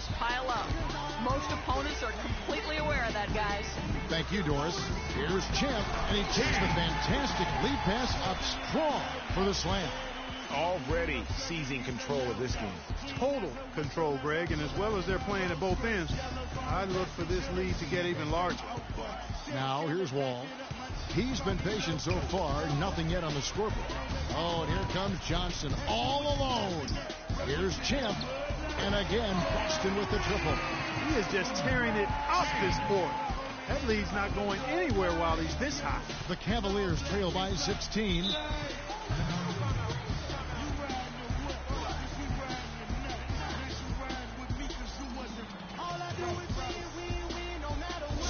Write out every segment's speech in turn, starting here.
just pile up. Most opponents are completely aware of that, guys. Thank you, Doris. Here's Champ, and he takes the fantastic lead pass up strong for the slam. Already seizing control of this game. Total control, Greg, and as well as they're playing at both ends, I look for this lead to get even larger. Now, here's Wall. He's been patient so far, nothing yet on the scoreboard. Oh, and here comes Johnson all alone. Here's Champ, and again, Boston with the triple. He is just tearing it up this court. That lead's not going anywhere while he's this high. The Cavaliers trail by 16.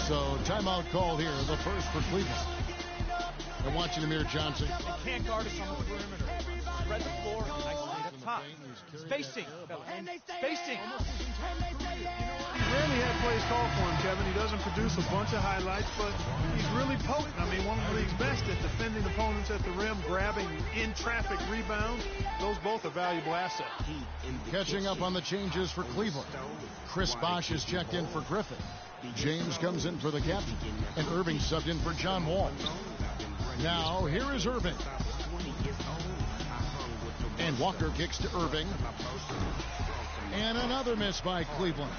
So, timeout called here, the first for Cleveland. They're watching Amir Johnson. They can't guard us on the perimeter. Spread the floor, nicely up top. Spacing, spacing. He rarely had plays called for him, Kevin. He doesn't produce a bunch of highlights, but he's really potent. I mean, one of the league's best at defending opponents at the rim, grabbing in-traffic rebounds. Those both are valuable assets. Catching up on the changes for Cleveland. Chris Bosh is checked in for Griffin. James comes in for the captain, and Irving subbed in for John Wall. Now, here is Irving. And Walker kicks to Irving. And another miss by Cleveland.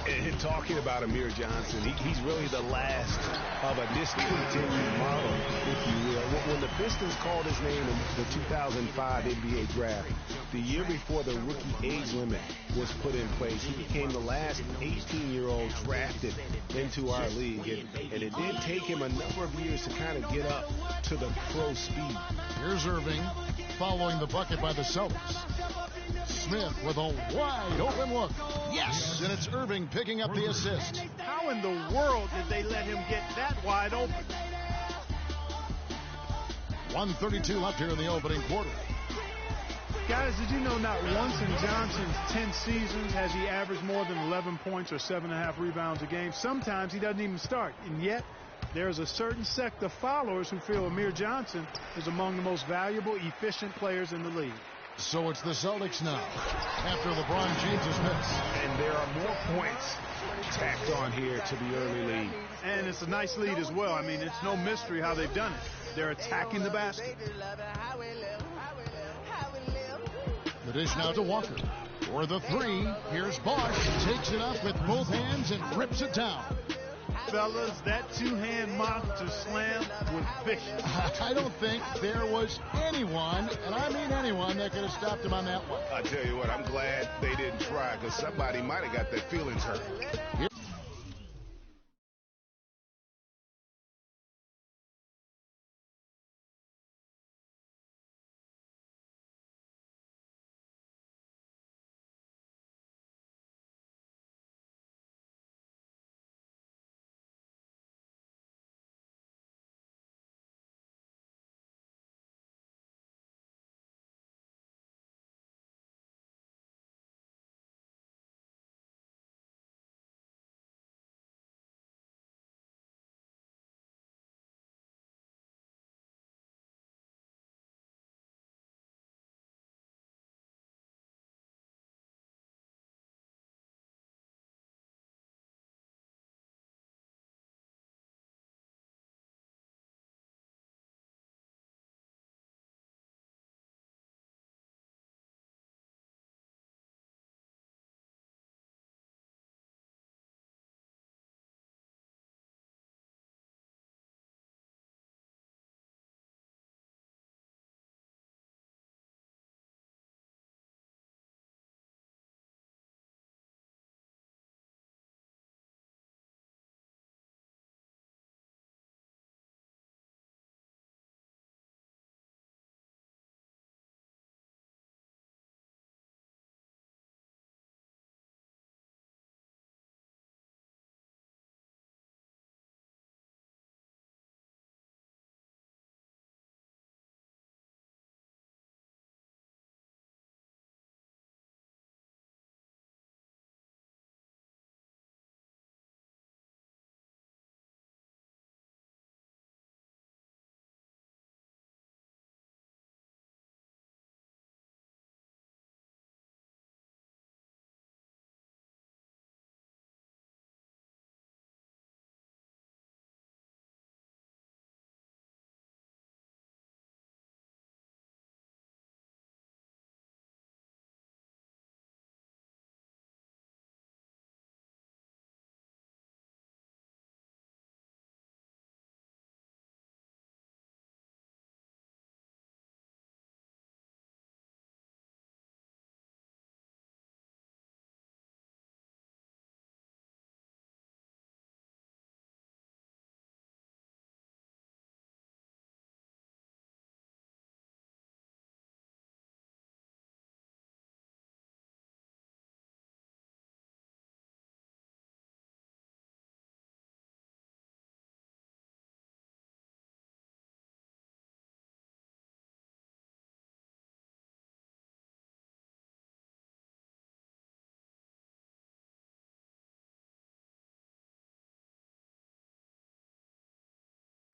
And talking about Amir Johnson, he's really the last of a discontinued model, if you will. When the Pistons called his name in the 2005 NBA draft, the year before the rookie age limit was put in place, he became the last 18-year-old drafted into our league. And it did take him a number of years to kind of get up to the pro speed. Here's Irving following the bucket by the Celtics. Smith with a wide open look. Yes! And it's Irving picking up the assist. How in the world did they let him get that wide open? 1:32 left here in the opening quarter. Guys, did you know not once in Johnson's 10 seasons has he averaged more than 11 points or 7.5 rebounds a game? Sometimes he doesn't even start, and yet there's a certain sect of followers who feel Amir Johnson is among the most valuable, efficient players in the league. So it's the Celtics now, after LeBron James's miss. And there are more points tacked on here to the early lead. And it's a nice lead as well. I mean, it's no mystery how they've done it. They're attacking the basket. The dish now to Walker. For the three, here's Bosh. Takes it up with both hands and rips it down. Fellas, that two-hand monster slam was vicious. I don't think there was anyone, and I mean anyone, that could have stopped him on that one. I tell you what, I'm glad they didn't try, because somebody might have got their feelings hurt.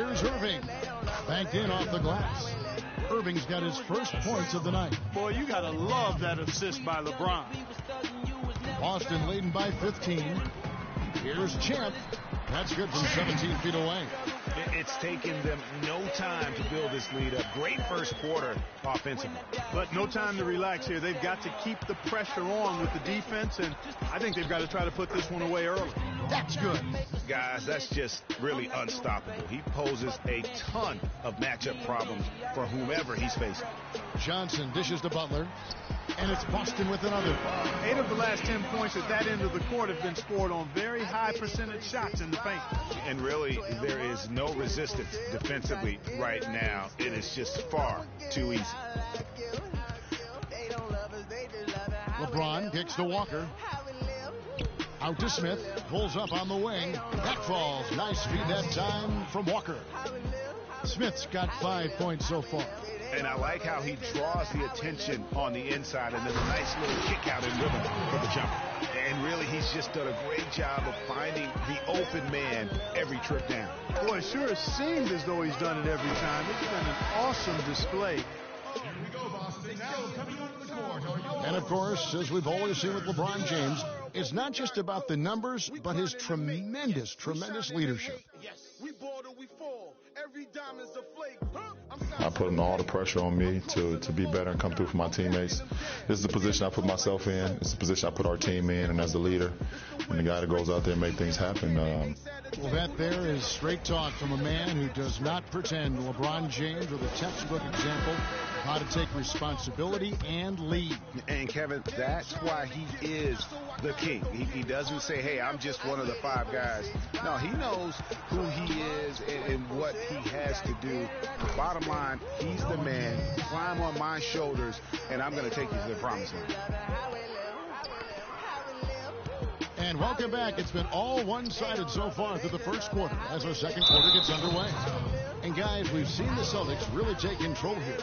Here's Irving. Banked in off the glass. Irving's got his first points of the night. Boy, you got to love that assist by LeBron. Boston leading by 15. Here's Champ. That's good from 17 feet away. It's taken them no time to build this lead up. Great first quarter offensively. But no time to relax here. They've got to keep the pressure on with the defense, and I think they've got to try to put this one away early. That's good. Guys, that's just really unstoppable. He poses a ton of matchup problems for whomever he's facing. Johnson dishes to Butler, and it's Boston with another. 8 of the last 10 points at that end of the court have been scored on very high percentage shots in the paint. And really, there is no resistance defensively right now. It is just far too easy. LeBron kicks to Walker. Out to Smith. Pulls up on the wing. That falls. Nice feed that time from Walker. Smith's got 5 points so far. And I like how he draws the attention on the inside and then a nice little kick out in rhythm for the jumper. And really, he's just done a great job of finding the open man every trip down. Boy, it sure seemed as though he's done it every time. It's been an awesome display. And, of course, as we've always seen with LeBron James, it's not just about the numbers, but his tremendous, tremendous leadership. I put all the pressure on me to be better and come through for my teammates. This is the position I put myself in. It's the position I put our team in, and as the leader and the guy that goes out there and make things happen. Well, that there is straight talk from a man who does not pretend. LeBron James with a textbook example of how to take responsibility and lead. And, Kevin, that's why he is the king. He doesn't say, hey, I'm just one of the 5 guys. No, he knows who he is and what he has to do. Bottom line, he's the man. Climb on my shoulders, and I'm going to take you to the promised land. And welcome back. It's been all one-sided so far through the first quarter as our second quarter gets underway. And, guys, we've seen the Celtics really take control here.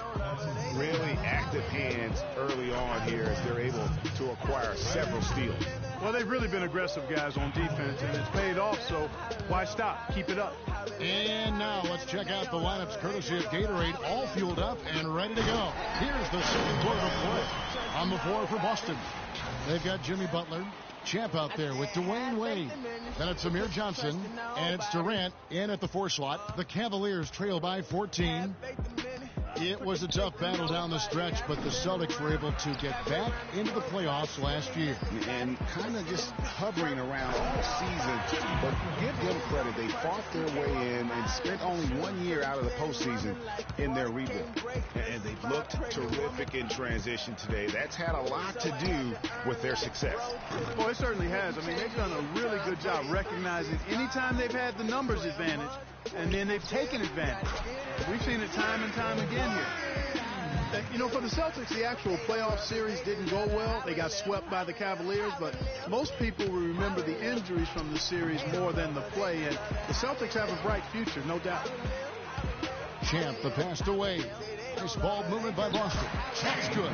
Really active hands early on here as they're able to acquire several steals. Well, they've really been aggressive guys on defense, and it's paid off, so why stop? Keep it up. And now let's check out the lineups courtesy of Gatorade, all fueled up and ready to go. Here's the second quarter of play. On the floor for Boston, they've got Jimmy Butler. Champ out there with Dwayne Wade. Then it's Amir Johnson, and it's Durant in at the 4 slot. The Cavaliers trail by 14. It was a tough battle down the stretch, but the Celtics were able to get back into the playoffs last year. And kind of just hovering around all season. But give them credit. They fought their way in and spent only 1 year out of the postseason in their rebuild. And they've looked terrific in transition today. That's had a lot to do with their success. Well, it certainly has. I mean, they've done a really good job recognizing anytime they've had the numbers advantage, and then they've taken advantage. We've seen it time and time again here. You know, for the Celtics, the actual playoff series didn't go well. They got swept by the Cavaliers, but most people will remember the injuries from the series more than the play, and the Celtics have a bright future, no doubt. Champ, the pass to Wade. Nice ball movement by Boston. That's good.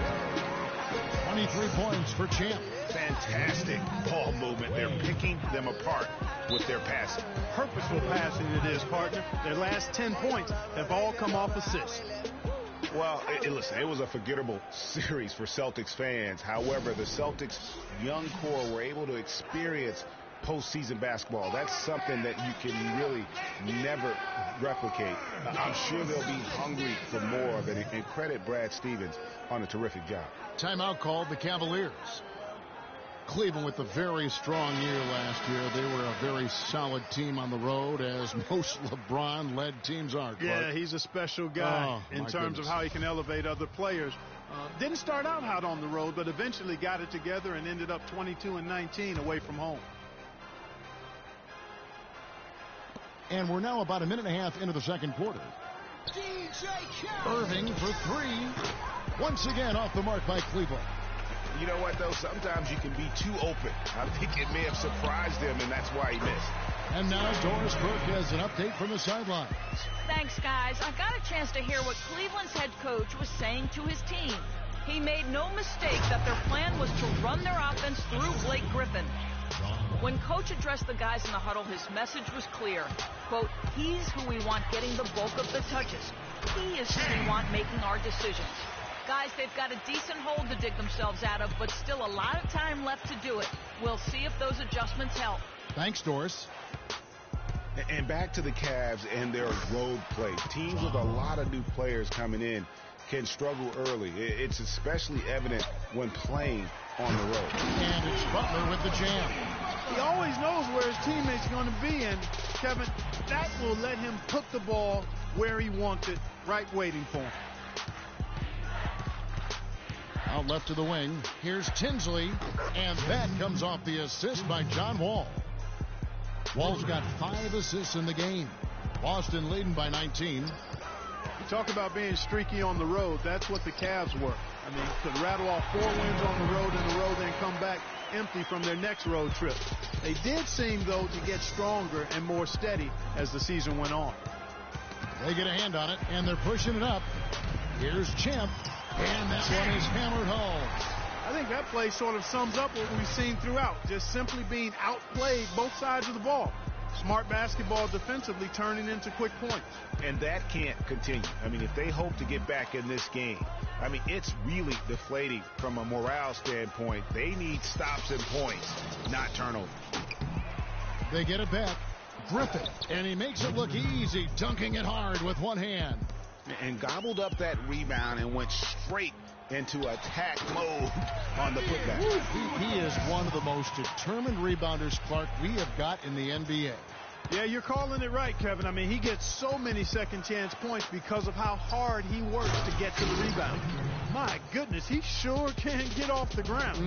23 points for Champ. Fantastic ball movement. They're picking them apart with their passing. Purposeful passing it is, partner. Their last 10 points have all come off assists. Well, listen, it was a forgettable series for Celtics fans. However, the Celtics' young core were able to experience postseason basketball. That's something that you can really never replicate. I'm sure they'll be hungry for more of it. And credit Brad Stevens on a terrific job. Timeout called the Cavaliers. Cleveland with a very strong year last year. They were a very solid team on the road, as most LeBron-led teams are. Clark. Yeah, he's a special guy in terms of how he can elevate other players. Didn't start out hot on the road, but eventually got it together and ended up 22-19 away from home. And we're now about a minute and a half into the second quarter. Irving for 3. Once again off the mark by Cleveland. You know what, though? Sometimes you can be too open. I think it may have surprised him, and that's why he missed. And now Doris Burke has an update from the sidelines. Thanks, guys. I got a chance to hear what Cleveland's head coach was saying to his team. He made no mistake that their plan was to run their offense through Blake Griffin. When coach addressed the guys in the huddle, his message was clear. Quote, he's who we want getting the bulk of the touches. He is who we want making our decisions. Guys, they've got a decent hole to dig themselves out of, but still a lot of time left to do it. We'll see if those adjustments help. Thanks, Doris. And back to the Cavs and their road play. Teams with a lot of new players coming in can struggle early. It's especially evident when playing on the road. And it's Butler with the jam. He always knows where his teammate's going to be, and Kevin, that will let him put the ball where he wants it, right waiting for him. Out left to the wing. Here's Tinsley, and that comes off the assist by John Wall. Wall's got 5 assists in the game. Boston leading by 19. You talk about being streaky on the road. That's what the Cavs were. I mean, could rattle off 4 wins on the road in a row, then come back empty from their next road trip. They did seem, though, to get stronger and more steady as the season went on. They get a hand on it, and they're pushing it up. Here's Champ, and that one is hammered home. I think that play sort of sums up what we've seen throughout, just simply being outplayed both sides of the ball. Smart basketball defensively turning into quick points. And that can't continue. I mean, if they hope to get back in this game, I mean, it's really deflating from a morale standpoint. They need stops and points, not turnovers. They get it back. Griffin, and he makes it look easy, dunking it hard with one hand. And gobbled up that rebound and went straight into attack mode on the putback. He is one of the most determined rebounders, Clark, we have got in the NBA. Yeah, you're calling it right, Kevin. I mean, he gets so many second chance points because of how hard he works to get to the rebound. My goodness, he sure can get off the ground.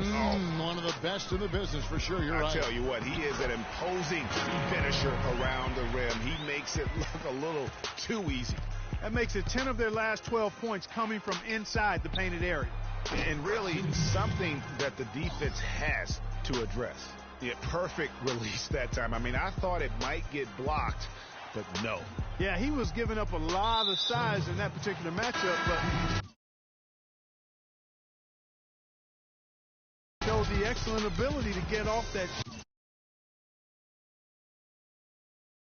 One of the best in the business for sure. You're right. I tell you what, he is an imposing finisher around the rim. He makes it look a little too easy. That makes it 10 of their last 12 points coming from inside the painted area. And really something that the defense has to address. Yeah, perfect release that time. I mean, I thought it might get blocked, but no. Yeah, he was giving up a lot of size in that particular matchup, but showed the excellent ability to get off that